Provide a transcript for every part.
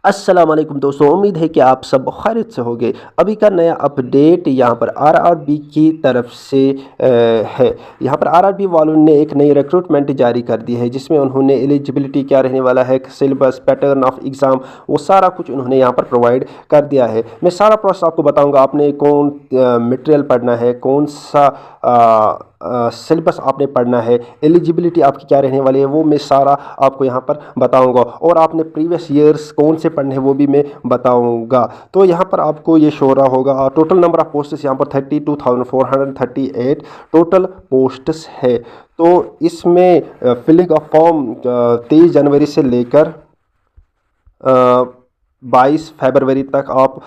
अस्सलाम वालेकुम दोस्तों, उम्मीद है कि आप सब खैरियत से होंगे। अभी का नया अपडेट यहाँ पर आरआरबी की तरफ से है। यहाँ पर आरआरबी वालों ने एक नई रिक्रूटमेंट जारी कर दी है, जिसमें उन्होंने एलिजिबिलिटी क्या रहने वाला है, सिलेबस, पैटर्न ऑफ एग्ज़ाम, वो सारा कुछ उन्होंने यहाँ पर प्रोवाइड कर दिया है। मैं सारा प्रोसेस आपको बताऊँगा। आपने कौन मटेरियल पढ़ना है, कौन सा सिलेबस आपने पढ़ना है, एलिजिबिलिटी आपकी क्या रहने वाली है, वो मैं सारा आपको यहाँ पर बताऊंगा। और आपने प्रीवियस ईयर्स कौन से पढ़ने हैं वो भी मैं बताऊंगा। तो यहाँ पर आपको ये शो रहा होगा टोटल नंबर ऑफ पोस्ट्स यहाँ पर 32,438 टोटल पोस्ट्स है। तो इसमें फिलिंग ऑफ फॉर्म 23 जनवरी से लेकर 22 फरवरी तक आप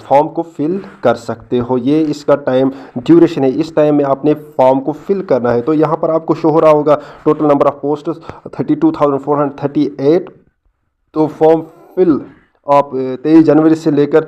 फॉर्म को फिल कर सकते हो। ये इसका टाइम ड्यूरेशन है, इस टाइम में आपने फॉर्म को फिल करना है। तो यहाँ पर आपको शो हो रहा होगा टोटल नंबर ऑफ पोस्ट 32,438। तो फॉर्म फिल आप 23 जनवरी से लेकर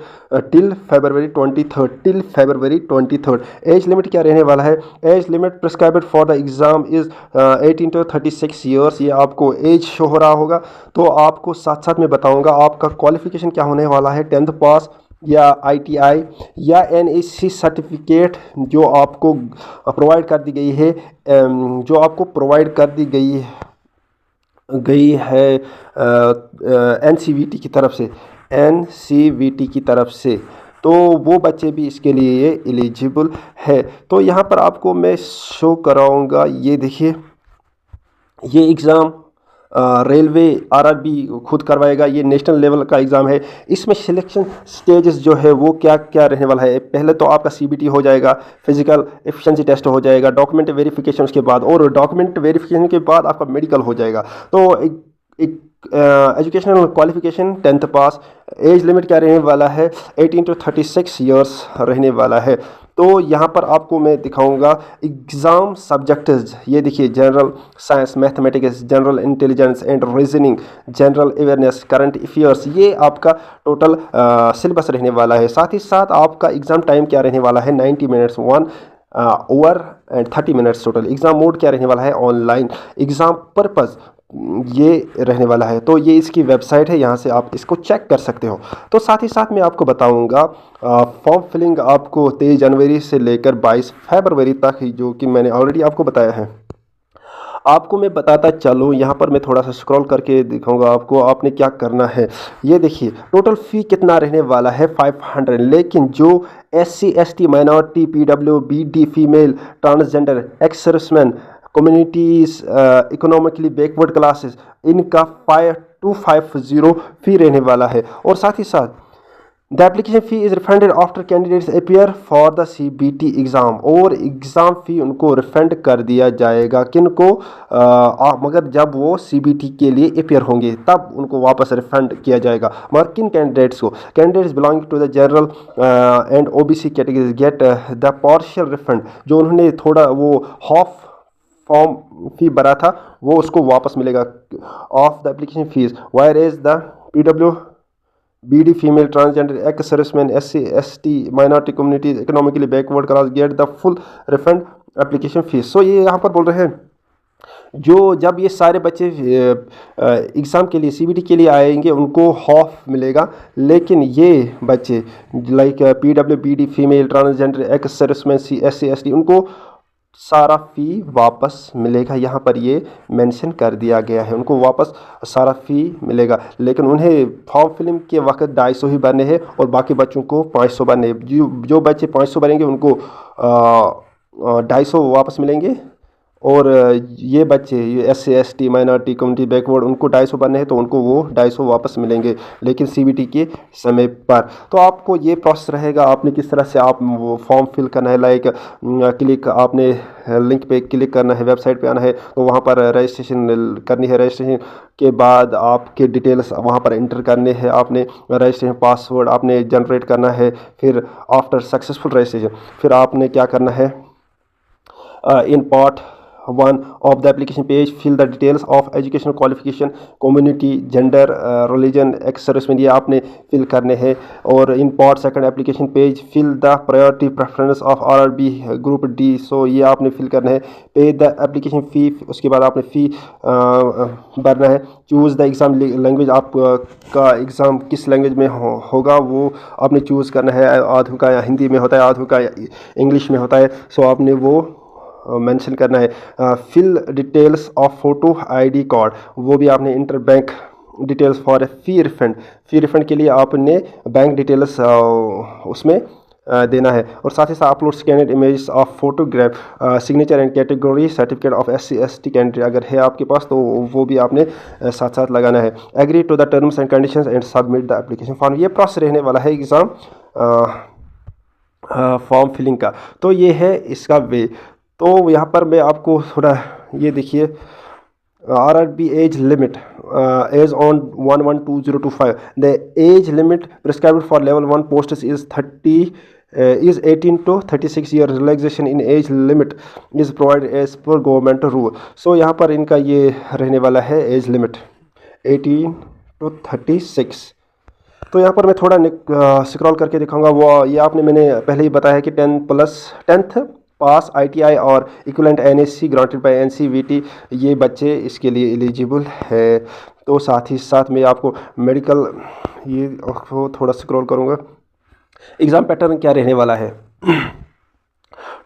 टिल फरवरी 23। एज लिमिट क्या रहने वाला है? Age limit prescribed for the exam is 18 to 36 years. ये आपको एज शो हो रहा होगा। तो आपको साथ साथ में बताऊंगा आपका क्वालिफिकेशन क्या होने वाला है, 10th पास या ITI या NAC सर्टिफिकेट जो आपको प्रोवाइड कर दी गई है, NCVT की तरफ से। तो वो बच्चे भी इसके लिए एलिजिबल है। तो यहाँ पर आपको मैं शो कराऊंगा, ये देखिए, ये एग्ज़ाम रेलवे आरआरबी खुद करवाएगा। ये नेशनल लेवल का एग्ज़ाम है। इसमें सिलेक्शन स्टेजेस जो है वो क्या क्या रहने वाला है? पहले तो आपका CBT हो जाएगा, फिजिकल एफिशिएंसी टेस्ट हो जाएगा, डॉक्यूमेंट वेरिफिकेशन के बाद, और डॉक्यूमेंट वेरिफिकेशन के बाद आपका मेडिकल हो जाएगा। तो एक एजुकेशनल क्वालिफिकेशन 10th पास। एज लिमिट क्या रहने वाला है? 18 to 36 ईयर्स रहने वाला है। तो यहाँ पर आपको मैं दिखाऊंगा एग्ज़ाम सब्जेक्ट्स। ये देखिए, general science, mathematics, general intelligence and reasoning, general awareness, current affairs, ये आपका टोटल सिलेबस रहने वाला है। साथ ही साथ आपका एग्ज़ाम टाइम क्या रहने वाला है? 90 minutes 1 over and 30 minutes total. Exam mode क्या रहने वाला है? ऑनलाइन। एग्ज़ाम पर्पज़ ये रहने वाला है। तो ये इसकी वेबसाइट है, यहाँ से आप इसको चेक कर सकते हो। तो साथ ही साथ मैं आपको बताऊंगा फॉर्म फिलिंग आपको 23 जनवरी से लेकर 22 फरवरी तक, जो कि मैंने ऑलरेडी आपको बताया है। आपको मैं बताता चलूँ, यहाँ पर मैं थोड़ा सा स्क्रॉल करके दिखाऊंगा आपको आपने क्या करना है। ये देखिए, टोटल फ़ी कितना रहने वाला है? 500। लेकिन जो SC ST minority, PWBD, female, transgender, ex serviceman, communities, economically backward classes, इनका 5250 फ़ी रहने वाला है। और साथ ही साथ the application fee is refunded after candidates appear for the CBT exam. और एग्ज़ाम फ़ी उनको रिफंड कर दिया जाएगा। किन को? मगर जब वो CBT के लिए अपियर होंगे तब उनको वापस रिफंड किया जाएगा। मगर किन कैंडिडेट्स को? Candidates belonging to the general and OBC categories get the partial refund. जो उन्होंने थोड़ा वो हाफ फॉर्म फ़ी भरा था, वो उसको वापस मिलेगा of the application fees. Where is the PWBD, female, transgender, ex serviceman, SC ST minority communities, economically backward class get the full refund application fees. So ये यहाँ पर बोल रहे हैं, जो जब ये सारे बच्चे एग्ज़ाम के लिए, CBT के लिए आएंगे, उनको हाफ मिलेगा। लेकिन ये बच्चे like PWBD, female, transgender, ex serviceman, SC ST, उनको सारा फ़ी वापस मिलेगा। यहाँ पर ये मेंशन कर दिया गया है, उनको वापस सारा फ़ी मिलेगा। लेकिन उन्हें फॉर्म फिलिंग के वक्त 250 ही भरने हैं और बाकी बच्चों को 500 भरने हैं। जो बच्चे 500 भरेंगे उनको 250 वापस मिलेंगे। और ये बच्चे, ये SC ST minority community backward, उनको 250 बनने हैं, तो उनको वो 250 वापस मिलेंगे, लेकिन CBT के समय पर। तो आपको ये प्रोसेस रहेगा, आपने किस तरह से आप वो फॉर्म फिल करना है। लाइक क्लिक, आपने लिंक पे क्लिक करना है, वेबसाइट पे आना है, तो वहाँ पर रजिस्ट्रेशन करनी है। रजिस्ट्रेशन के बाद आपके डिटेल्स वहाँ पर इंटर करने हैं। आपने रजिस्ट्रेशन पासवर्ड आपने जनरेट करना है। फिर आफ्टर सक्सेसफुल रजिस्ट्रेशन फिर आपने क्या करना है, in part 1 of the application page, fill the details of educational qualification, community, gender, religion, ex serviceman, ये आपने fill करने हैं। और in part second application page, fill the priority preference of RRB group D, so ये आपने fill करना है। pay the application fee, उसके बाद आपने fee भरना है। choose the exam language, आप का एग्ज़ाम किस लैंग्वेज में होगा वो आपने चूज़ करना है। आधु का या हिंदी में होता है, आधु का इंग्लिश में होता है, सो आपने वो मेंशन करना है। Fill details of photo ID card, वो भी आपने enter bank details for a fee refund के लिए आपने बैंक डिटेल्स उसमें देना है। और साथ ही साथ upload scanned image of photograph, signature and category certificate of SC ST candidate अगर है आपके पास तो वो भी आपने साथ साथ लगाना है। Agree to the terms and conditions and submit the application form. ये प्रोसेस रहने वाला है एग्ज़ाम फॉर्म फिलिंग का। तो ये है इसका वे। तो यहाँ पर मैं आपको थोड़ा ये देखिए, RRB age limit is on 1/1/2025. The age limit prescribed for level 1 posts is 18 to 36 years. Relaxation in age limit is provided as per government rule. So यहाँ पर इनका ये रहने वाला है एज लिमिट 18 to 36। तो यहाँ पर मैं थोड़ा स्क्रॉल करके दिखाऊंगा। वो ये आपने मैंने पहले ही बताया है कि 10th पास ITI और equivalent NSC granted by NCVT, ये बच्चे इसके लिए एलिजिबल है। तो साथ ही साथ मैं आपको मेडिकल ये थोड़ा स्क्रॉल करूँगा। एग्ज़ाम पैटर्न क्या रहने वाला है।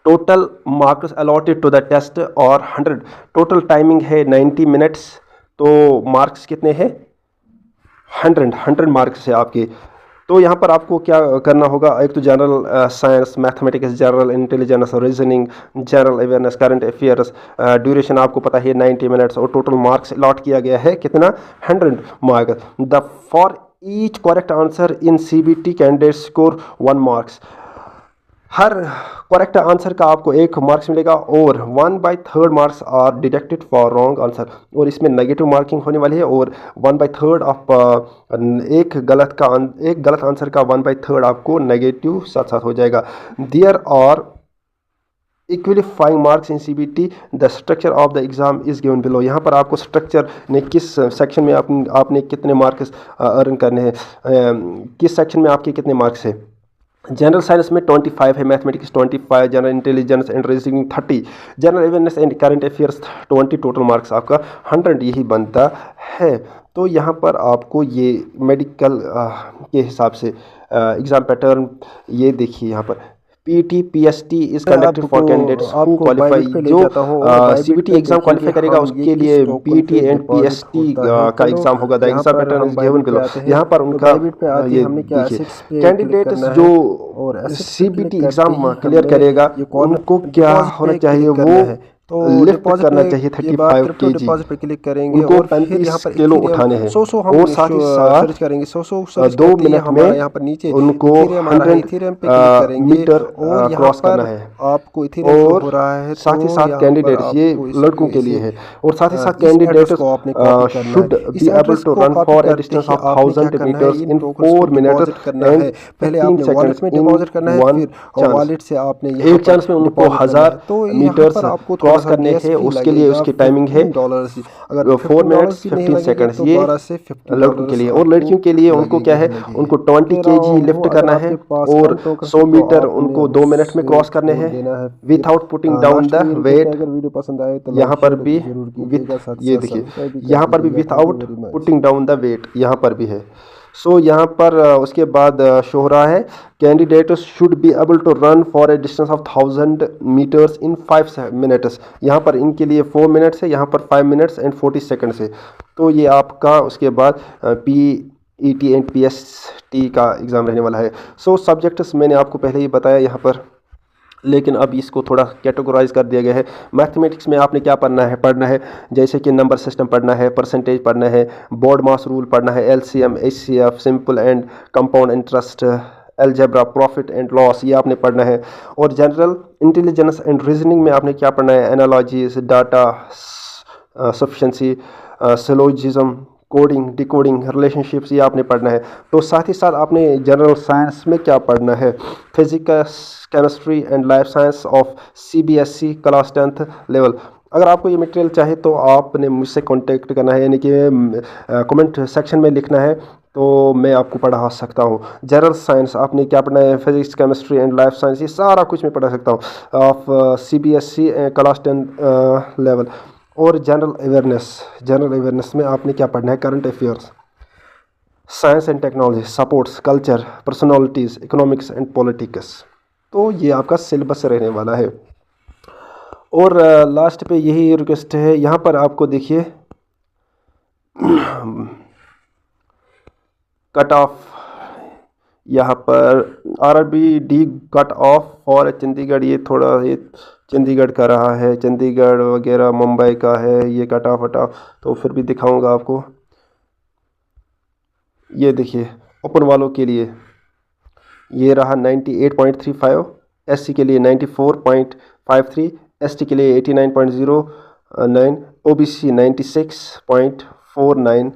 Total marks allotted to the test और 100, टोटल टाइमिंग है 90 मिनट्स। तो मार्क्स कितने हैं 100 मार्क्स है आपके। तो यहाँ पर आपको क्या करना होगा, एक तो general science, mathematics, general intelligence, reasoning, general awareness, current affairs, duration आपको पता है 90 मिनट्स और टोटल मार्क्स अलॉट किया गया है कितना 100 marks. The for each correct answer in CBT candidate score 1 marks. हर करेक्ट आंसर का आपको 1 मार्क्स मिलेगा और 1/3 marks are deducted for wrong answer. और इसमें नेगेटिव मार्किंग होने वाली है और 1/3 ऑफ एक गलत आंसर का 1/3 आपको नेगेटिव साथ साथ हो जाएगा। There are qualifying marks in CBT। The structure of the exam is given below. यहाँ पर आपको स्ट्रक्चर ने किस सेक्शन में आपने कितने मार्क्स अर्न करने हैं, किस सेक्शन में आपके कितने मार्क्स हैं। जनरल साइंस में 25 है, mathematics 25, general intelligence and reasoning 30, general awareness and current affairs 20, total marks आपका 100 यही बनता है। तो यहाँ पर आपको ये मेडिकल के हिसाब से एग्ज़ाम पैटर्न ये देखिए, यहाँ पर PET PST is conducted for candidates who qualify. जो CBT एग्जाम क्वालिफाई करेगा उसके लिए PET एंड PST का एग्जाम होगा। The exam pattern is given below. यहाँ पर उनका ये देखिए, कैंडिडेट्स जो CBT एग्जाम क्लियर करेगा उनको क्या होना चाहिए, वो तो लिफ्ट करना चाहिए 35 kg, पे क्लिक करेंगे उनको और 35 किलो उठाने हैं। 100 हम और साथ ही साथ सर्च करेंगे 100 2 मिनट में यहाँ पर नीचे उनको 100 मीटर क्रॉस करना है। आपको इथेरियम और हो रहा है। साथ ही साथ कैंडिडेट्स, ये लड़कों के लिए है, और साथ ही साथ candidates should be able to run for a distance of 1000 meters in 4 minutes and पहले आपने वॉलेट में डिपॉजिट करना है, फिर वॉलेट से आपने एक चांस में उनको 1000 मीटर्स क्रॉस करने हैं। उसके लिए उसकी टाइमिंग है $4 4 मिनट्स 15 सेकंड्स, ये लड़कों के लिए। और लड़कियों के लिए उनको क्या है, उनको 20 kg लिफ्ट करना है और 100 मीटर उनको 2 मिनट में क्रॉस करने हैं without putting down the weight. अगर वीडियो पसंद आए तो यहाँ पर भी ये देखिए, यहाँ पर भी without putting down the weight यहाँ पर भी है। सो यहाँ पर उसके बाद शो हो रहा है candidates should be able to run for a distance of 1000 meters in 5 minutes. यहाँ पर इनके लिए 4 मिनट्स है, यहाँ पर 5 मिनट्स एंड 40 सेकंड्स है। तो ये आपका उसके बाद PET एंड PST का एग्ज़ाम रहने वाला है। सो सब्जेक्ट्स मैंने आपको पहले ही बताया यहाँ पर, लेकिन अब इसको थोड़ा कैटेगराइज कर दिया गया है। मैथमेटिक्स में आपने क्या पढ़ना है जैसे कि नंबर सिस्टम पढ़ना है, परसेंटेज पढ़ना है, बोर्ड मास रूल पढ़ना है, LCM HCF, simple and compound interest, algebra, profit and loss, ये आपने पढ़ना है। और जनरल इंटेलिजेंस एंड रीजनिंग में आपने क्या पढ़ना है, analogies, data sufficiency, syllogism, coding, decoding, relationships, ये आपने पढ़ना है। तो साथ ही साथ आपने जनरल साइंस में क्या पढ़ना है, physics, chemistry and life science of CBSE class 10th level. अगर आपको ये मटेरियल चाहे तो आपने मुझसे कांटेक्ट करना है, यानी कि कमेंट सेक्शन में लिखना है, तो मैं आपको पढ़ा सकता हूँ। जनरल साइंस आपने क्या पढ़ना है, physics, chemistry and life science, ये सारा कुछ मैं पढ़ा सकता हूँ ऑफ CBSE क्लास 10 लेवल। और जनरल अवेयरनेस में आपने क्या पढ़ना है, current affairs, science and technology, supports, culture, personalities, economics and politics. तो ये आपका सिलेबस रहने वाला है। और लास्ट पे यही रिक्वेस्ट है, यहाँ पर आपको देखिए कट ऑफ, यहाँ पर RRBD cut off for Chandigarh, ये थोड़ा ये चंडीगढ़ का रहा है, चंडीगढ़ वगैरह मुंबई का है ये कट ऑफ तो फिर भी दिखाऊंगा आपको। ये देखिए ओपन वालों के लिए ये रहा 98.35, SC के लिए 94.53, ST के लिए 89.09, OBC 96.49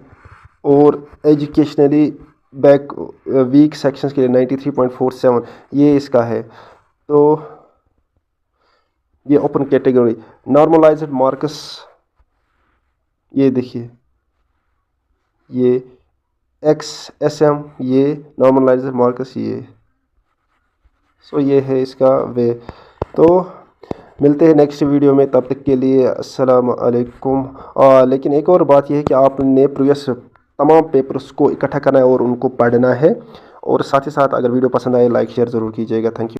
और एजुकेशनली बैक वीक सेक्शंस के लिए 93.47, ये इसका है। तो ये ओपन कैटेगरी। नॉर्मलाइज्ड मार्क्स, ये देखिए ये XSM, ये नॉर्मलाइज्ड मार्क्स, ये ये है इसका वे। तो मिलते हैं नेक्स्ट वीडियो में, तब तक के लिए अस्सलाम वालेकुम। लेकिन एक और बात यह है कि आपने प्रीवियस तमाम पेपर्स को इकट्ठा करना है और उनको पढ़ना है, और साथ ही साथ अगर वीडियो पसंद आए लाइक शेयर ज़रूर कीजिएगा। Thank you.